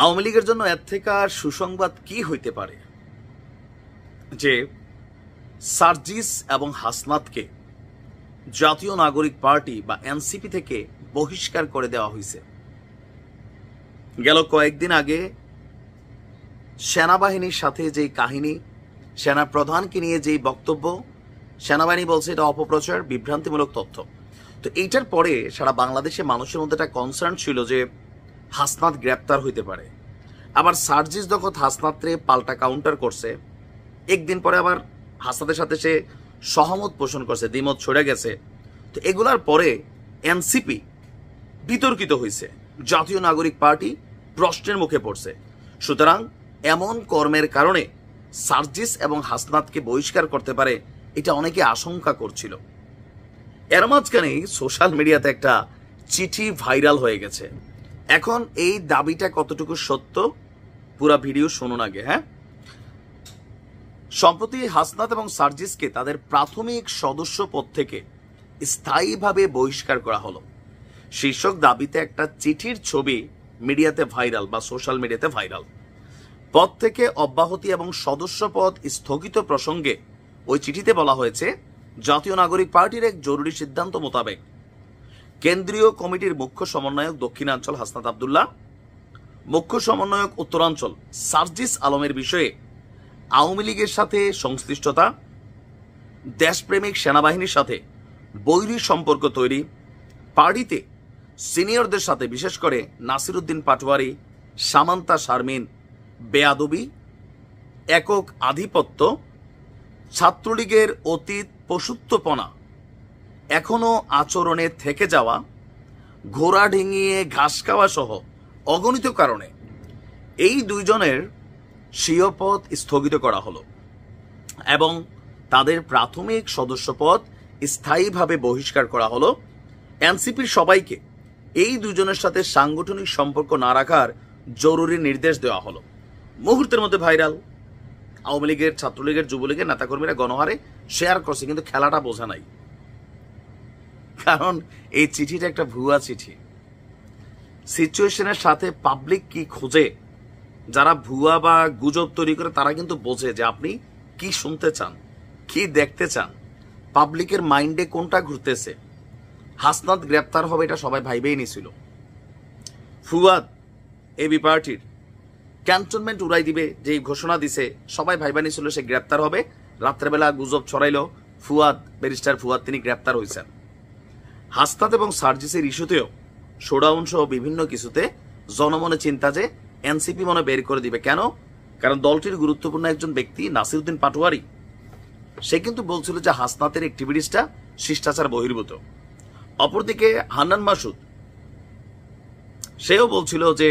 আওয়ামী লীগের জন্য এর থেকে আর সুসংবাদ কি হইতে পারে যে সার্জিস এবং হাসনাতকে জাতীয় নাগরিক পার্টি বা এনসিপি থেকে বহিষ্কার করে দেওয়া হয়েছে। গেল কয়েকদিন আগে সেনাবাহিনীর সাথে যে কাহিনী, সেনা প্রধানকে নিয়ে যেই বক্তব্য, সেনাবাহিনী বলছে এটা অপপ্রচার, বিভ্রান্তিমূলক তথ্য। তো এইটার পরে সারা বাংলাদেশে মানুষের মধ্যে একটা কনসার্ন ছিল যে হাসনাত গ্রেপ্তার হইতে পারে। আবার সার্জিস যখন হাসনাতরে পাল্টা কাউন্টার করছে, একদিন পরে আবার হাসনাতের সাথে সে সহমত পোষণ করছে, দ্বিমত ছড়ে গেছে। তো এগুলার পরে এনসিপি বিতর্কিত হয়েছে, জাতীয় নাগরিক পার্টি প্রশ্নের মুখে পড়ছে। সুতরাং এমন কর্মের কারণে সার্জিস এবং হাসনাতকে বহিষ্কার করতে পারে, এটা অনেকে আশঙ্কা করছিল। এর মাঝখানেই সোশ্যাল মিডিয়াতে একটা চিঠি ভাইরাল হয়ে গেছে। এখন এই দাবিটা কতটুকু সত্য, পুরো ভিডিও শুনুন আগে। হ্যাঁ, সম্প্রতি হাসনাত এবং সার্জিসকে তাদের প্রাথমিক সদস্য পদ থেকে স্থায়ীভাবে বহিষ্কার করা হলো শীর্ষক দাবিতে একটা চিঠির ছবি মিডিয়াতে ভাইরাল বা সোশ্যাল মিডিয়াতে ভাইরাল। পদ থেকে অব্যাহতি এবং সদস্য পদ স্থগিত প্রসঙ্গে ওই চিঠিতে বলা হয়েছে, জাতীয় নাগরিক পার্টির এক জরুরি সিদ্ধান্ত মোতাবেক কেন্দ্রীয় কমিটির মুখ্য সমন্বয়ক দক্ষিণাঞ্চল হাসনাত আব্দুল্লাহ, মুখ্য সমন্বয়ক উত্তরাঞ্চল সার্জিস আলমের বিষয়ে আওয়ামী লীগের সাথে সংশ্লিষ্টতা, দেশপ্রেমিক সেনাবাহিনীর সাথে বৈরী সম্পর্ক তৈরি, পার্টিতে সিনিয়রদের সাথে বিশেষ করে নাসির উদ্দিন পাটোয়ারি, সামান্তা শারমিন, বেয়াদবি, একক আধিপত্য, ছাত্রলীগের অতীত পশুত্বপনা এখনো আচরণে থেকে যাওয়া, ঘোড়া ডিঙিয়ে ঘাস খাওয়া সহ অগণিত কারণে এই দুইজনের স্বীয় পদ স্থগিত করা হলো এবং তাদের প্রাথমিক সদস্যপদ স্থায়ীভাবে বহিষ্কার করা হলো। এনসিপির সবাইকে এই দুজনের সাথে সাংগঠনিক সম্পর্ক না রাখার জরুরি নির্দেশ দেওয়া হলো। মুহূর্তের মধ্যে ভাইরাল। আওয়ামী লীগের, ছাত্রলীগের, যুবলীগের নেতাকর্মীরা গণহারে শেয়ার করছে, কিন্তু খেলাটা বোঝা নাই। কারণ এই চিঠিটা একটা ভুয়া চিঠি। সিচুয়েশনের সাথে পাবলিক কি খোঁজে, যারা ভুয়া বা গুজব তৈরি করে তারা কিন্তু বোঝে যে আপনি কি শুনতে চান, কি দেখতে চান, পাবলিকের মাইন্ডে কোনটা ঘুরতেছে। হাসনাত গ্রেপ্তার হবে এটা সবাই ভাইবেই নিছিল। ফুয়াদ এবি পার্টির ক্যান্টনমেন্ট উড়াই দিবে যে ঘোষণা দিছে, সবাই ভাইবা নিছিল সে গ্রেপ্তার হবে। রাত্রেবেলা গুজব ছড়াইল ফুয়াদ, ব্যারিস্টার ফুয়াদ তিনি গ্রেপ্তার হয়েছেন। হাসনাত এবং সার্জিসের ইস্যুতেও শোডাউন সহ বিভিন্ন কিছুতে জনমনে চিন্তা যে এনসিপি মনে বের করে দিবে। কেন? কারণ দলটির গুরুত্বপূর্ণ একজন ব্যক্তি নাসির উদ্দিন পাটোয়ারি, সে কিন্তু বলছিল যে হাসনাতের অ্যাক্টিভিটিসটা শিষ্টাচার বহির্ভূত। অপরদিকে হান্নান মাসুদ সেও বলছিল যে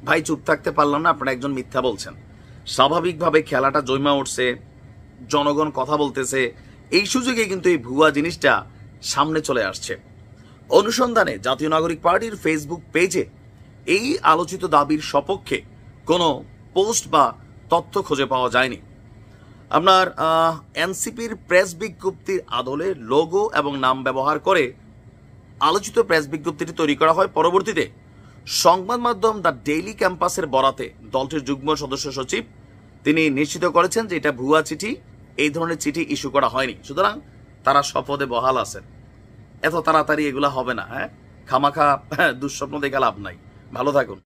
ভাই চুপ থাকতে পারলাম না, আপনারা একজন মিথ্যা বলছেন। স্বাভাবিকভাবে খেলাটা জমা উঠছে, জনগণ কথা বলতেছে, এই সুযোগে কিন্তু এই ভুয়া জিনিসটা সামনে চলে আসছে। অনুসন্ধানে জাতীয় নাগরিক পার্টির ফেসবুক পেজে এই আলোচিত দাবির সপক্ষে কোনো পোস্ট বা তথ্য খুঁজে পাওয়া যায়নি। আপনার এনসিপির প্রেস বিজ্ঞপ্তির আদলে লোগো এবং নাম ব্যবহার করে আলোচিত প্রেস বিজ্ঞপ্তিটি তৈরি করা হয়। পরবর্তীতে সংবাদ মাধ্যম দ্য ডেইলি ক্যাম্পাসের বরাতে দলটির যুগ্ম সদস্য সচিব তিনি নিশ্চিত করেছেন যে এটা ভুয়া চিঠি, এই ধরনের চিঠি ইস্যু করা হয়নি। সুতরাং তারা শপথে বহাল আছেন, এত তাড়াতাড়ি এগুলা হবে না। হ্যাঁ, খামাখা দুঃস্বপ্ন দেখে লাভ নাই। ভালো থাকুন।